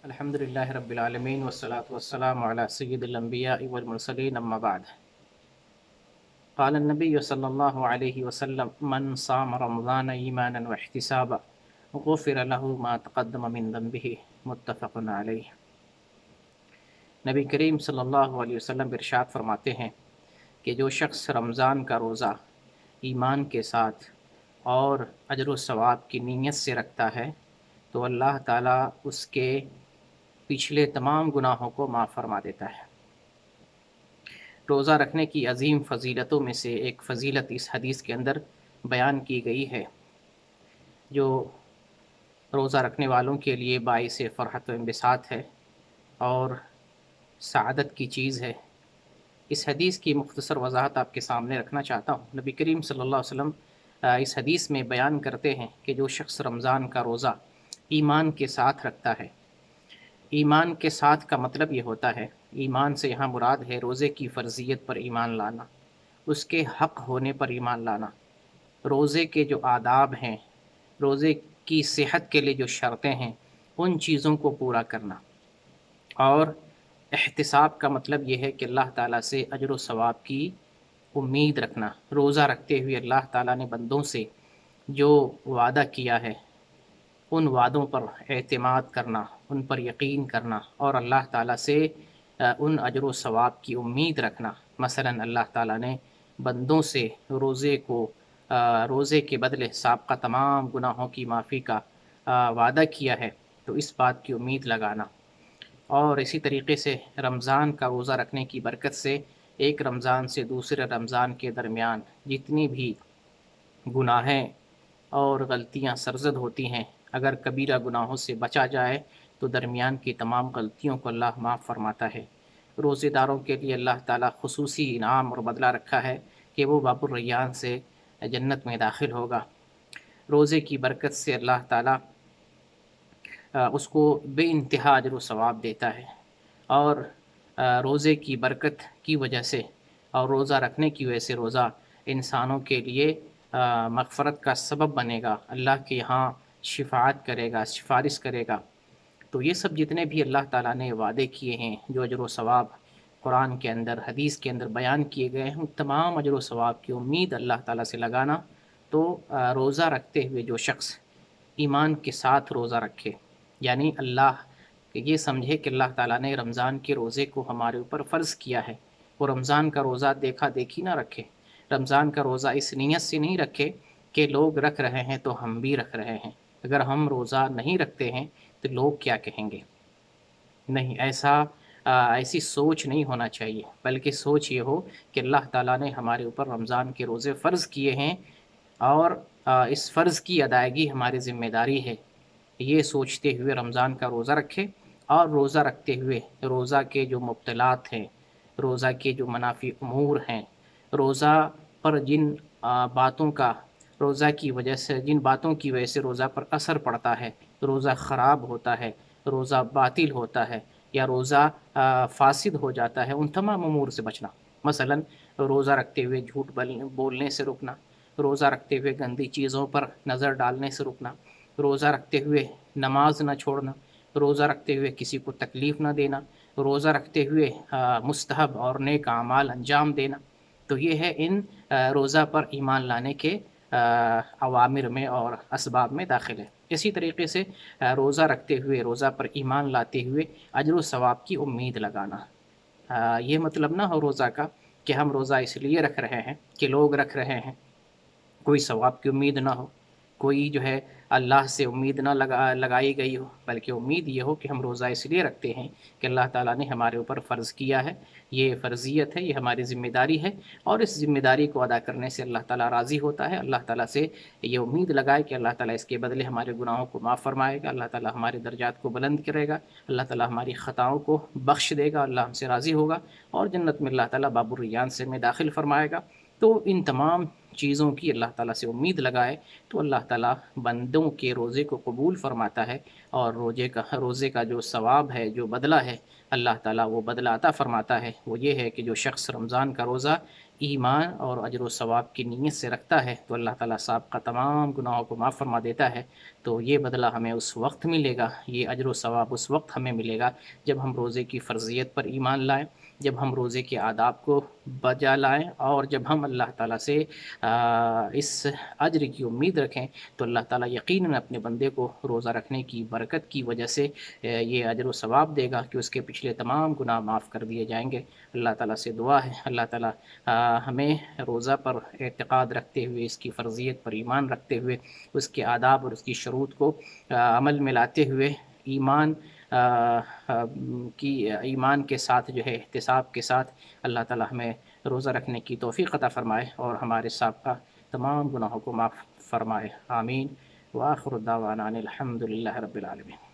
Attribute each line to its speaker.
Speaker 1: الحمد لله رب العالمين والصلاة والسلام على سيد الأنبياء والمرسلين أما بعد. قال النبي صلى الله عليه وسلم من صام رمضان إيمانا واحتسابا غفر له ما تقدم من ذنبه متفق علیہ۔ نبی کریم صلی اللہ علیہ وسلم ارشاد فرماتے ہیں کہ جو شخص رمضان کا روزہ ایمان کے ساتھ اور اجر و ثواب کی نیت سے رکھتا ہے تو اللہ تعالیٰ اس کے پچھلے تمام گناہوں کو معاف فرما دیتا ہے۔ روزہ رکھنے کی عظیم فضیلتوں میں سے ایک فضیلت اس حدیث کے اندر بیان کی گئی ہے جو روزہ رکھنے والوں کے لیے باعث فرحت و انبساط ہے اور سعادت کی چیز ہے۔ اس حدیث کی مختصر وضاحت آپ کے سامنے رکھنا چاہتا ہوں۔ نبی کریم صلی اللہ علیہ وسلم اس حدیث میں بیان کرتے ہیں کہ جو شخص رمضان کا روزہ ایمان کے ساتھ رکھتا ہے، ایمان کے ساتھ کا مطلب یہ ہوتا ہے، ایمان سے یہاں مراد ہے روزے کی فرضیت پر ایمان لانا، اس کے حق ہونے پر ایمان لانا، روزے کے جو آداب ہیں، روزے کی صحت کے لیے جو شرطیں ہیں، ان چیزوں کو پورا کرنا، اور احتساب کا مطلب یہ ہے کہ اللہ تعالیٰ سے اجر و ثواب کی امید رکھنا۔ روزہ رکھتے ہوئے اللہ تعالیٰ نے بندوں سے جو وعدہ کیا ہے ان وعدوں پر اعتماد کرنا، ان پر یقین کرنا اور اللہ تعالیٰ سے ان اجر و ثواب کی امید رکھنا۔ مثلا اللہ تعالیٰ نے بندوں سے روزے کے بدلے سابقہ تمام گناہوں کی معافی کا وعدہ کیا ہے، تو اس بات کی امید لگانا۔ اور اسی طریقے سے رمضان کا روزہ رکھنے کی برکت سے ایک رمضان سے دوسرے رمضان کے درمیان جتنی بھی گناہیں اور غلطیاں سرزد ہوتی ہیں، اگر کبیرہ گناہوں سے بچا جائے تو درمیان کی تمام غلطیوں کو اللہ معاف فرماتا ہے۔ روزے داروں کے لیے اللہ تعالیٰ خصوصی انعام اور بدلہ رکھا ہے کہ وہ باب الریان سے جنت میں داخل ہوگا۔ روزے کی برکت سے اللہ تعالیٰ اس کو بے انتہا اجر و ثواب دیتا ہے، اور روزے کی برکت کی وجہ سے اور روزہ رکھنے کی وجہ سے روزہ انسانوں کے لیے مغفرت کا سبب بنے گا، اللہ کے یہاں شفاعت کرے گا، سفارش کرے گا۔ تو یہ سب جتنے بھی اللہ تعالیٰ نے وعدے کیے ہیں، جو اجر و ثواب قرآن کے اندر حدیث کے اندر بیان کیے گئے ہیں، تمام اجر و ثواب کی امید اللہ تعالیٰ سے لگانا۔ تو روزہ رکھتے ہوئے جو شخص ایمان کے ساتھ روزہ رکھے، یعنی اللہ یہ سمجھے کہ اللہ تعالیٰ نے رمضان کے روزے کو ہمارے اوپر فرض کیا ہے، وہ رمضان کا روزہ دیکھا دیکھی نہ رکھے، رمضان کا روزہ اس نیت سے نہیں رکھے کہ لوگ رکھ رہے ہیں تو ہم بھی رکھ رہے ہیں، اگر ہم روزہ نہیں رکھتے ہیں تو لوگ کیا کہیں گے۔ نہیں، ایسی سوچ نہیں ہونا چاہیے، بلکہ سوچ یہ ہو کہ اللہ تعالیٰ نے ہمارے اوپر رمضان کے روزے فرض کیے ہیں اور اس فرض کی ادائیگی ہماری ذمہ داری ہے۔ یہ سوچتے ہوئے رمضان کا روزہ رکھے، اور روزہ رکھتے ہوئے روزہ کے جو مبطلات ہیں، روزہ کے جو منافی امور ہیں، روزہ پر جن باتوں کا روزہ کی وجہ سے جن باتوں کی وجہ سے روزہ پر اثر پڑتا ہے، روزہ خراب ہوتا ہے، روزہ باطل ہوتا ہے یا روزہ فاسد ہو جاتا ہے، ان تمام امور سے بچنا۔ مثلا روزہ رکھتے ہوئے جھوٹ بولنے سے رکنا، روزہ رکھتے ہوئے گندی چیزوں پر نظر ڈالنے سے رکنا، روزہ رکھتے ہوئے نماز نہ چھوڑنا، روزہ رکھتے ہوئے کسی کو تکلیف نہ دینا، روزہ رکھتے ہوئے مستحب اور نیک اعمال انجام دینا۔ تو یہ ہے ان روزہ پر ایمان لانے کے اوامر میں اور اسباب میں داخل ہے۔ اسی طریقے سے روزہ رکھتے ہوئے روزہ پر ایمان لاتے ہوئے اجر و ثواب کی امید لگانا۔ یہ مطلب نہ ہو روزہ کا کہ ہم روزہ اس لیے رکھ رہے ہیں کہ لوگ رکھ رہے ہیں، کوئی ثواب کی امید نہ ہو، کوئی جو ہے اللہ سے امید نہ لگائی گئی ہو، بلکہ امید یہ ہو کہ ہم روزہ اس لیے رکھتے ہیں کہ اللہ تعالیٰ نے ہمارے اوپر فرض کیا ہے، یہ فرضیت ہے، یہ ہماری ذمہ داری ہے، اور اس ذمہ داری کو ادا کرنے سے اللہ تعالیٰ راضی ہوتا ہے۔ اللہ تعالیٰ سے یہ امید لگائے کہ اللہ تعالیٰ اس کے بدلے ہمارے گناہوں کو معاف فرمائے گا، اللہ تعالیٰ ہمارے درجات کو بلند کرے گا، اللہ تعالیٰ ہماری خطاؤں کو بخش دے گا، اللہ ہم سے راضی ہوگا، اور جنت میں اللہ تعالیٰ باب الریان سے میں داخل فرمائے گا۔ تو ان تمام چیزوں کی اللہ تعالیٰ سے امید لگائے تو اللہ تعالیٰ بندوں کے روزے کو قبول فرماتا ہے، اور روزے کا جو ثواب ہے، جو بدلہ ہے، اللہ تعالیٰ وہ بدلہ عطا فرماتا ہے۔ وہ یہ ہے کہ جو شخص رمضان کا روزہ ایمان اور اجر و ثواب کی نیت سے رکھتا ہے تو اللہ تعالیٰ سابقہ تمام گناہوں کو معاف فرما دیتا ہے۔ تو یہ بدلہ ہمیں اس وقت ملے گا، یہ اجر و ثواب اس وقت ہمیں ملے گا جب ہم روزے کی فرضیت پر ایمان لائیں، جب ہم روزے کے آداب کو بجا لائیں، اور جب ہم اللہ تعالیٰ سے اس اجر کی امید رکھیں، تو اللہ تعالیٰ یقیناً اپنے بندے کو روزہ رکھنے کی برکت کی وجہ سے یہ اجر و ثواب دے گا کہ اس کے پچھلے تمام گناہ معاف کر دیے جائیں گے۔ اللہ تعالیٰ سے دعا ہے اللہ تعالیٰ ہمیں روزہ پر اعتقاد رکھتے ہوئے، اس کی فرضیت پر ایمان رکھتے ہوئے، اس کے آداب اور اس کی شروط کو عمل میں لاتے ہوئے ایمان ایمان کے ساتھ جو ہے احتساب کے ساتھ اللہ تعالیٰ ہمیں روزہ رکھنے کی توفیق عطا فرمائے اور ہمارے سابقہ تمام گناہوں کو معاف فرمائے، آمین۔ وآخر الدعوانا ان الحمد للہ رب العالمین۔